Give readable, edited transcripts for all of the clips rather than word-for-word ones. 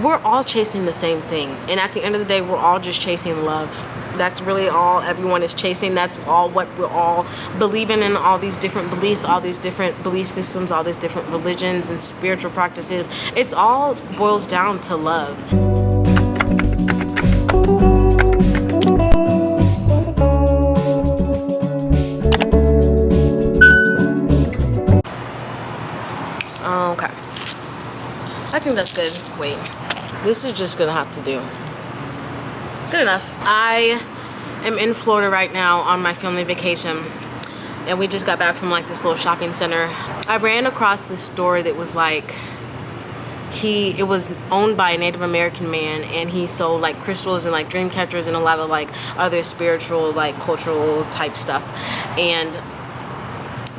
we're all chasing the same thing, and at the end of the day, we're all just chasing love. That's really all everyone is chasing. That's all what we're all believing in, all these different beliefs, all these different belief systems, all these different religions and spiritual practices. It's all boils down to love. Okay. I think that's good. Wait. This is just gonna have to do. Good enough. I am in Florida right now on my family vacation, and we just got back from like this little shopping center. I ran across this store that was like, it was owned by a Native American man, and he sold like crystals and like dream catchers and a lot of like other spiritual, like cultural type stuff. And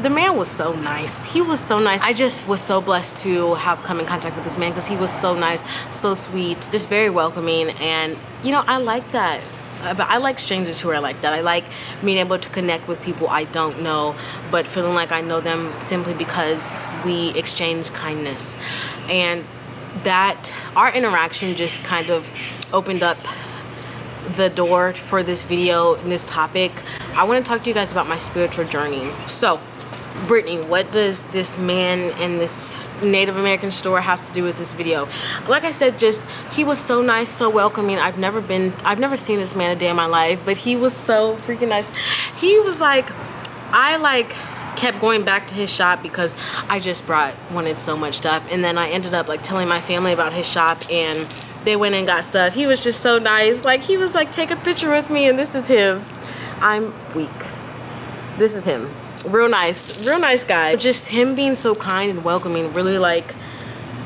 the man was so nice. He was so nice. I just was so blessed to have come in contact with this man because he was so nice, so sweet, just very welcoming. And you know, I like that. But I like strangers who are like that. I like being able to connect with people I don't know, but feeling like I know them simply because we exchange kindness. And that our interaction just kind of opened up the door for this video and this topic. I want to talk to you guys about my spiritual journey. So, Brittany, what does this man in this Native American store have to do with this video? Like I said, just he was so nice, so welcoming. I've never seen this man a day in my life, but he was so freaking nice. He was like, I kept going back to his shop because I just wanted so much stuff, and then I ended up like telling my family about his shop, and they went and got stuff. He was just so nice. Like, he was like, take a picture with me, and this is him. I'm weak. This is him. Real nice guy. Just him being so kind and welcoming, really, like,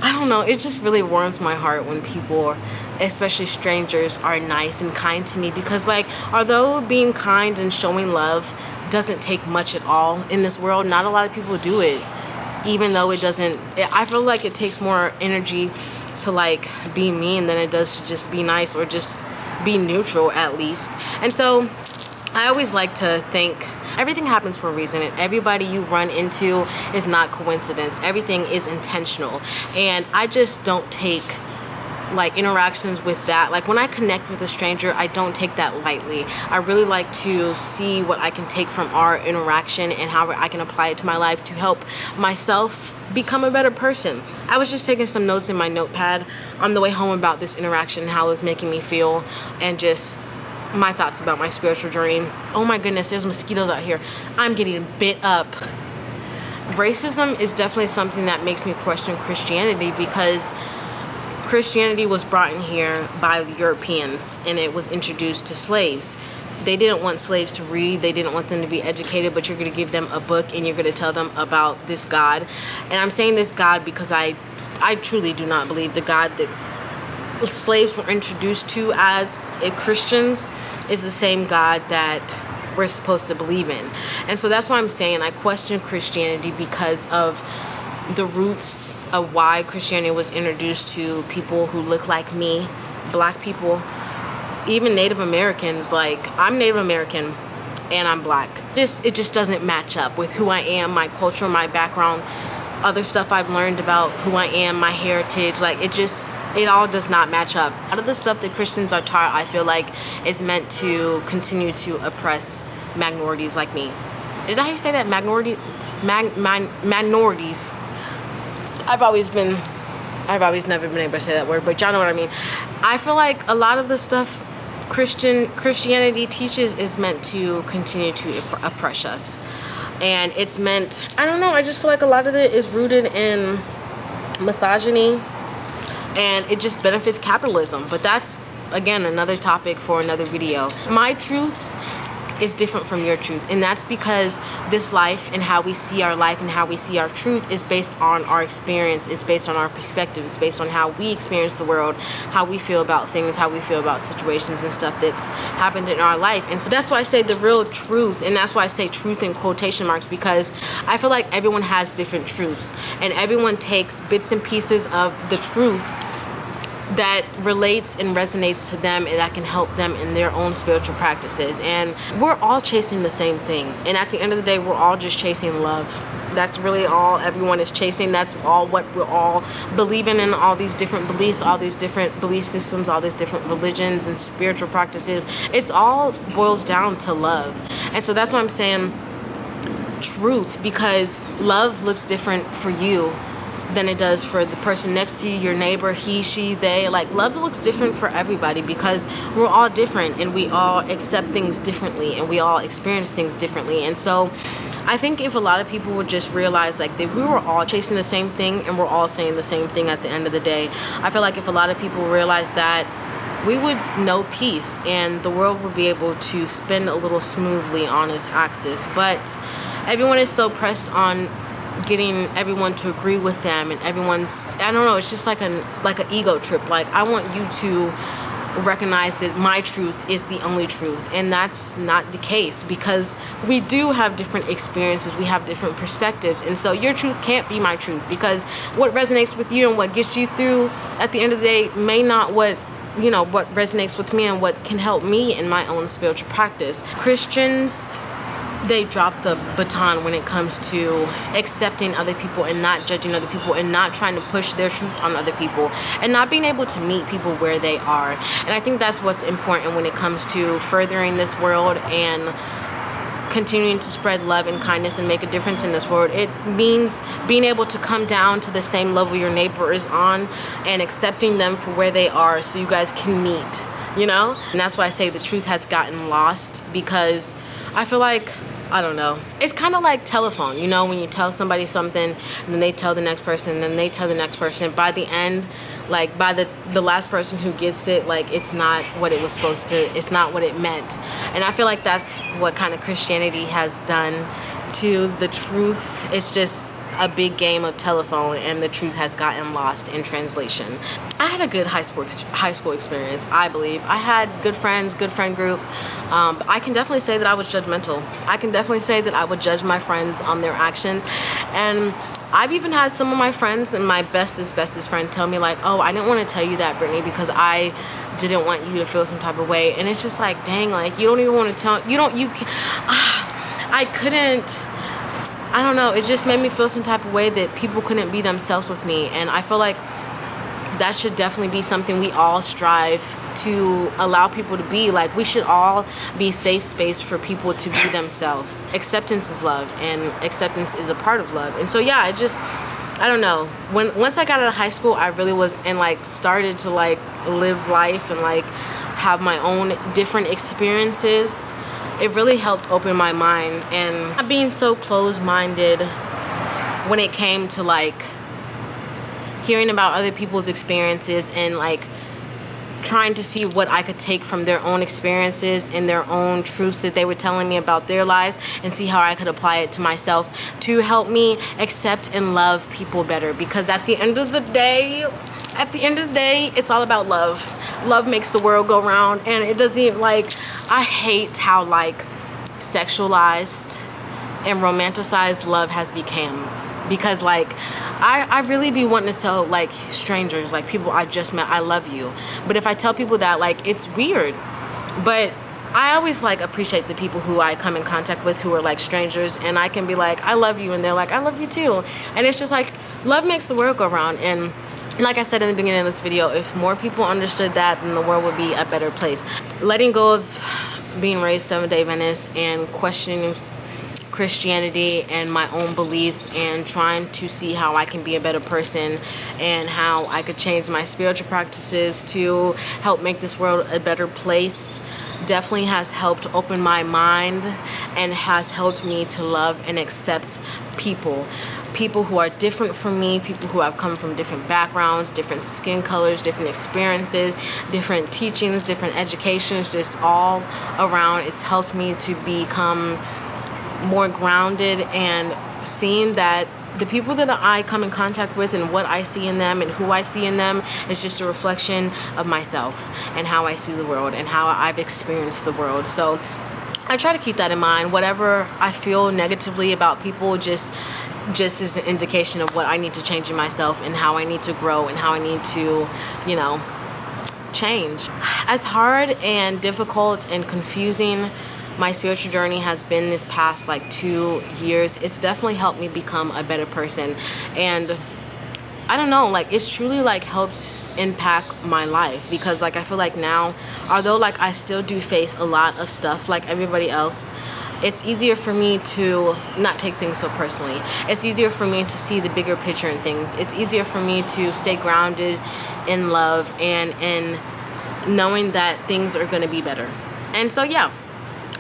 I don't know, it just really warms my heart when people, especially strangers, are nice and kind to me, because like, although being kind and showing love doesn't take much at all in this world, not a lot of people do it. Even though it doesn't, I feel like it takes more energy to like be mean than it does to just be nice or just be neutral, at least. And so I always like to think everything happens for a reason, and everybody you run into is not coincidence. Everything is intentional, and I just don't take like interactions with that. Like, when I connect with a stranger, I don't take that lightly. I really like to see what I can take from our interaction and how I can apply it to my life to help myself become a better person. I was just taking some notes in my notepad on the way home about this interaction and how it was making me feel, and just my thoughts about my spiritual journey. Oh my goodness, there's mosquitoes out here. I'm getting bit up. Racism is definitely something that makes me question Christianity, because Christianity was brought in here by the Europeans, and it was introduced to slaves. They didn't want slaves to read. They didn't want them to be educated, but you're going to give them a book and you're going to tell them about this God. And I'm saying this God because I truly do not believe the God that slaves were introduced to as Christians is the same God that we're supposed to believe in. And so that's why I'm saying I question Christianity, because of the roots of why Christianity was introduced to people who look like me, black people, even Native Americans. Like, I'm Native American and I'm black. It just doesn't match up with who I am, my culture, my background, other stuff I've learned about who I am, my heritage. Like, it all does not match up. A lot of the stuff that Christians are taught, I feel like, is meant to continue to oppress minorities like me. Is that how you say that? Minorities. I've always never been able to say that word, but y'all know what I mean. I feel like a lot of the stuff Christianity teaches is meant to continue to oppress us. And it's meant, I don't know, I just feel like a lot of it is rooted in misogyny, and it just benefits capitalism. But that's, again, another topic for another video. My truth is different from your truth, and that's because this life and how we see our life and how we see our truth is based on our experience, is based on our perspective, it's based on how we experience the world, how we feel about things, how we feel about situations and stuff that's happened in our life. And so that's why I say the real truth, and that's why I say truth in quotation marks, because I feel like everyone has different truths, and everyone takes bits and pieces of the truth that relates and resonates to them, and that can help them in their own spiritual practices. And we're all chasing the same thing, and at the end of the day, we're all just chasing love. That's really all everyone is chasing. That's all what we're all believing in, all these different beliefs, all these different belief systems, all these different religions and spiritual practices. It's all boils down to love. And so that's why I'm saying truth, because love looks different for you than it does for the person next to you, your neighbor, he, she, they. Like, love looks different for everybody because we're all different and we all accept things differently and we all experience things differently. And so I think if a lot of people would just realize like that we were all chasing the same thing and we're all saying the same thing at the end of the day, I feel like if a lot of people realize that, we would know peace and the world would be able to spin a little smoothly on its axis. But everyone is so pressed on getting everyone to agree with them, and everyone's, I don't know, it's just like an ego trip. Like, I want you to recognize that my truth is the only truth, and that's not the case, because we do have different experiences, we have different perspectives, and so your truth can't be my truth, because what resonates with you and what gets you through at the end of the day may not what resonates with me and what can help me in my own spiritual practice. Christians, they drop the baton when it comes to accepting other people and not judging other people and not trying to push their truth on other people and not being able to meet people where they are. And I think that's what's important when it comes to furthering this world and continuing to spread love and kindness and make a difference in this world. It means being able to come down to the same level your neighbor is on and accepting them for where they are so you guys can meet, And that's why I say the truth has gotten lost, because I feel like, I don't know, it's kind of like telephone, when you tell somebody something and then they tell the next person and then they tell the next person. By the end, like by the last person who gets it, like it's not what it was supposed to, it's not what it meant. And I feel like that's what kind of Christianity has done to the truth. It's just a big game of telephone, and the truth has gotten lost in translation. I had a good high school experience, I believe. I had good friends, good friend group. But I can definitely say that I was judgmental. I can definitely say that I would judge my friends on their actions. And I've even had some of my friends and my bestest friend tell me like, oh, I didn't want to tell you that, Brittany, because I didn't want you to feel some type of way. And it's just like, dang, like you don't even want to tell, I couldn't, I don't know, it just made me feel some type of way that people couldn't be themselves with me. And I feel like that should definitely be something we all strive to allow people to be. Like, we should all be safe space for people to be themselves. Acceptance is love, and acceptance is a part of love. And so yeah, I don't know, once I got out of high school, I really was, and like started to like live life and like have my own different experiences. It really helped open my mind, and not being so closed-minded when it came to like hearing about other people's experiences and like trying to see what I could take from their own experiences and their own truths that they were telling me about their lives, and see how I could apply it to myself to help me accept and love people better. Because at the end of the day, it's all about love. Love makes the world go round, and it doesn't even, like, I hate how like sexualized and romanticized love has become. Because like I really be wanting to tell like strangers, like people I just met, I love you. But if I tell people that, like, it's weird. But I always like appreciate the people who I come in contact with who are like strangers, and I can be like, I love you, and they're like, I love you too. And it's just like, love makes the world go round. And like I said in the beginning of this video, if more people understood that, then the world would be a better place. Letting go of being raised Seventh-day Adventist and questioning Christianity and my own beliefs, and trying to see how I can be a better person and how I could change my spiritual practices to help make this world a better place, definitely has helped open my mind and has helped me to love and accept people who are different from me, people who have come from different backgrounds, different skin colors, different experiences, different teachings, different educations, just all around. It's helped me to become more grounded, and seeing that the people that I come in contact with and what I see in them and who I see in them is just a reflection of myself and how I see the world and how I've experienced the world. So I try to keep that in mind. Whatever I feel negatively about people just is an indication of what I need to change in myself and how I need to grow and how I need to, change. As hard and difficult and confusing my spiritual journey has been this past like 2 years, it's definitely helped me become a better person. And I don't know, like it's truly like helped impact my life, because like I feel like now, although like I still do face a lot of stuff like everybody else, it's easier for me to not take things so personally. It's easier for me to see the bigger picture in things. It's easier for me to stay grounded in love and in knowing that things are going to be better. And so yeah,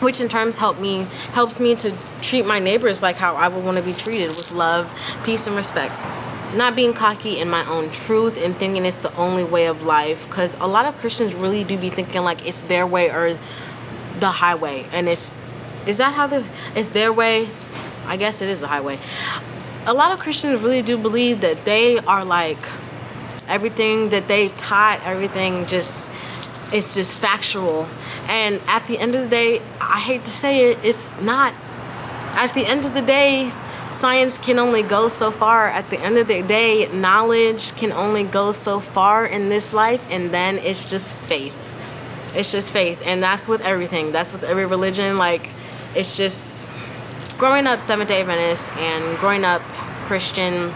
which in terms helps me to treat my neighbors like how I would want to be treated, with love, peace, and respect. Not being cocky in my own truth and thinking it's the only way of life, because a lot of Christians really do be thinking like it's their way or the highway, and is that how it's their way? I guess it is the highway. A lot of Christians really do believe that they are like everything that they taught, everything just, it's just factual. And at the end of the day, I hate to say it, it's not. At the end of the day, science can only go so far. At the end of the day, knowledge can only go so far in this life, and then it's just faith. It's just faith, and that's with everything. That's with every religion. Like, it's just growing up Seventh-day Adventist and growing up Christian,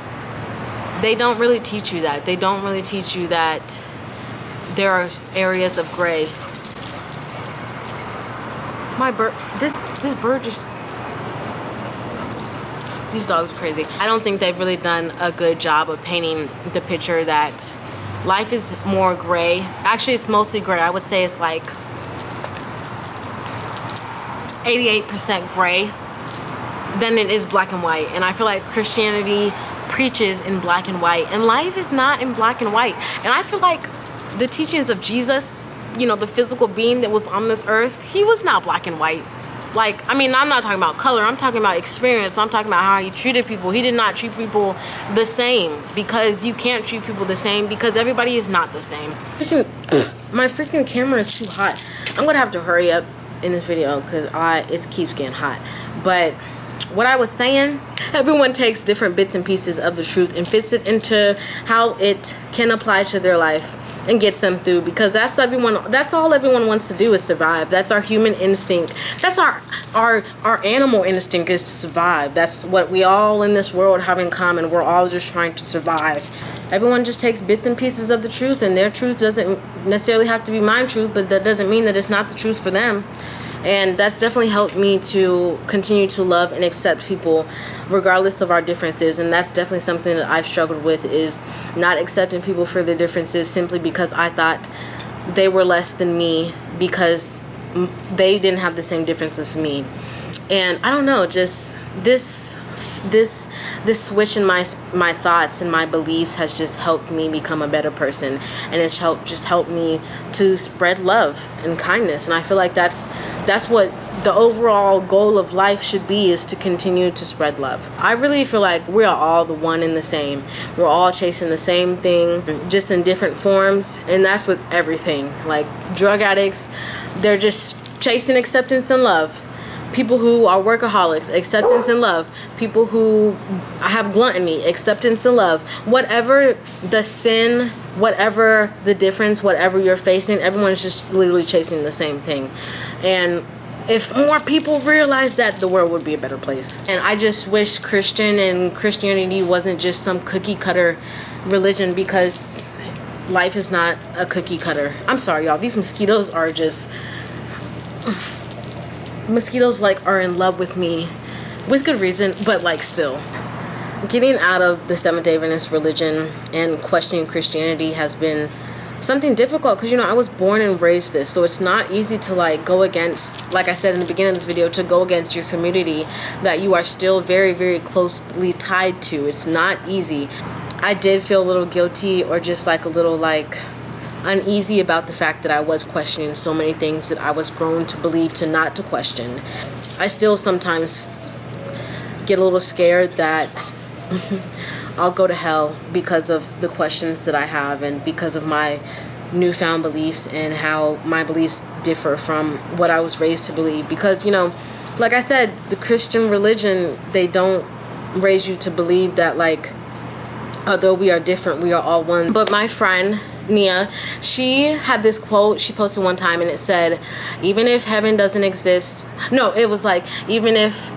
they don't really teach you that. They don't really teach you that there are areas of gray. My bird, this bird just, these dogs are crazy. I don't think they've really done a good job of painting the picture that life is more gray. Actually, it's mostly gray. I would say it's like 88% gray than it is black and white. And I feel like Christianity preaches in black and white, and life is not in black and white. And I feel like the teachings of Jesus, you know, the physical being that was on this earth, he was not black and white. Like, I mean, I'm not talking about color, I'm talking about experience, I'm talking about how he treated people. He did not treat people the same, because you can't treat people the same, because everybody is not the same. My freaking camera is too hot. I'm gonna have to hurry up in this video because it keeps getting hot. But what I was saying, everyone takes different bits and pieces of the truth and fits it into how it can apply to their life and gets them through, because that's all everyone wants to do, is survive. That's our human instinct. That's our animal instinct, is to survive. That's what we all in this world have in common. We're all just trying to survive. Everyone just takes bits and pieces of the truth, and their truth doesn't necessarily have to be my truth, but that doesn't mean that it's not the truth for them. And that's definitely helped me to continue to love and accept people regardless of our differences. And that's definitely something that I've struggled with, is not accepting people for their differences simply because I thought they were less than me because they didn't have the same differences as me. And I don't know, just this switch in my thoughts and my beliefs has just helped me become a better person, and it's helped me to spread love and kindness. And I feel like that's what the overall goal of life should be, is to continue to spread love. I really feel like we're all the one and the same. We're all chasing the same thing, just in different forms, and that's with everything. Like drug addicts, they're just chasing acceptance and love. People who are workaholics, acceptance and love. People who have gluttony, acceptance and love. Whatever the sin, whatever the difference, whatever you're facing, everyone's just literally chasing the same thing. And if more people realize that, the world would be a better place. And I just wish Christianity wasn't just some cookie cutter religion, because life is not a cookie cutter. I'm sorry, y'all. These mosquitoes are just... Mosquitoes like are in love with me, with good reason, but like still. Getting out of the Seventh-day Adventist religion and questioning Christianity has been something difficult, because, you know, I was born and raised this, so it's not easy to like go against, like I said in the beginning of this video, to go against your community that you are still very, very closely tied to. It's not easy. I did feel a little guilty, or just like a little like uneasy about the fact that I was questioning so many things that I was grown to believe to not to question. I still sometimes get a little scared that I'll go to hell because of the questions that I have, and because of my newfound beliefs and how my beliefs differ from what I was raised to believe. Because, you know, like I said, the Christian religion, they don't raise you to believe that, like, although we are different, we are all one. But my friend Nia, she had this quote she posted one time, and it said, even if heaven doesn't exist, no, it was like, even if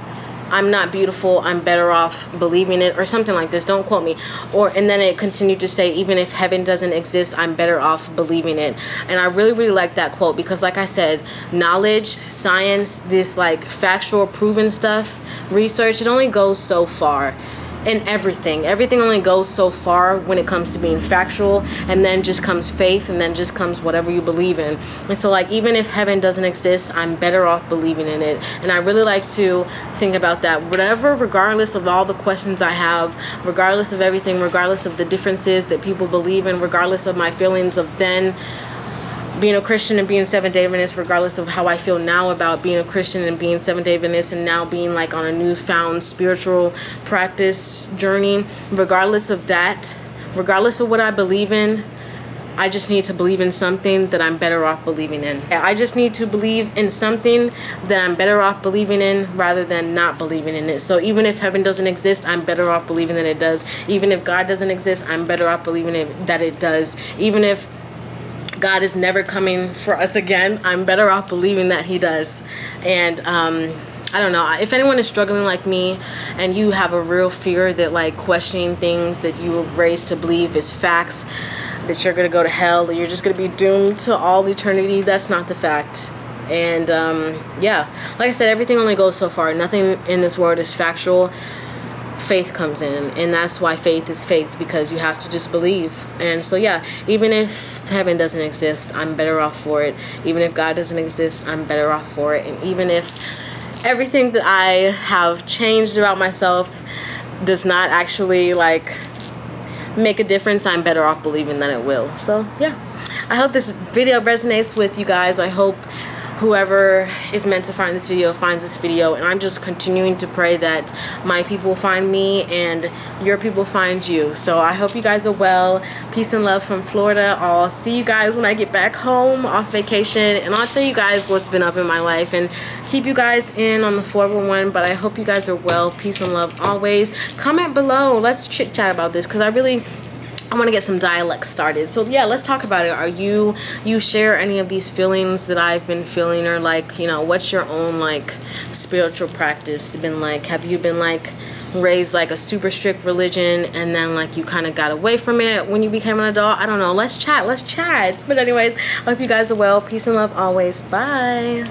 I'm not beautiful, I'm better off believing it, or something like this. Don't quote me. And then it continued to say, even if heaven doesn't exist, I'm better off believing it. And I really, really like that quote, because like I said, knowledge, science, this like factual proven stuff, research, it only goes so far. And everything only goes so far when it comes to being factual, and then just comes faith, and then just comes whatever you believe in. And so like, even if heaven doesn't exist, I'm better off believing in it. And I really like to think about that. Whatever, regardless of all the questions I have, regardless of everything, regardless of the differences that people believe in, regardless of my feelings of then being a Christian and being Seventh-day Adventist, regardless of how I feel now about being a Christian and being Seventh-day Adventist, and now being like on a newfound spiritual practice journey, regardless of that, regardless of what I believe in, I just need to believe in something that I'm better off believing in. I just need to believe in something that I'm better off believing in rather than not believing in it. So even if heaven doesn't exist, I'm better off believing that it does. Even if God doesn't exist, I'm better off believing that it does. Even if God is never coming for us again, I'm better off believing that he does. And I don't know, if anyone is struggling like me and you have a real fear that like questioning things that you were raised to believe is facts, that you're gonna go to hell, that you're just gonna be doomed to all eternity, that's not the fact. And yeah, like I said, everything only goes so far. Nothing in this world is factual. Faith comes in, and that's why faith is faith, because you have to just believe. And so yeah, even if heaven doesn't exist, I'm better off for it. Even if God doesn't exist, I'm better off for it. And even if everything that I have changed about myself does not actually like make a difference, I'm better off believing that it will. So yeah, I hope this video resonates with you guys. I hope whoever is meant to find this video finds this video, and I'm just continuing to pray that my people find me and your people find you. So I hope you guys are well. Peace and love from Florida. I'll see you guys when I get back home off vacation, and I'll tell you guys what's been up in my life and keep you guys in on the 411. But I hope you guys are well. Peace and love always. Comment below. Let's chit chat about this, because I want to get some dialects started. So yeah, let's talk about it. Are you share any of these feelings that I've been feeling, or like, you know, what's your own like spiritual practice been like? Have you been like raised like a super strict religion, and then like you kind of got away from it when you became an adult? I don't know. Let's chat. But anyways, I hope you guys are well. Peace and love always. Bye.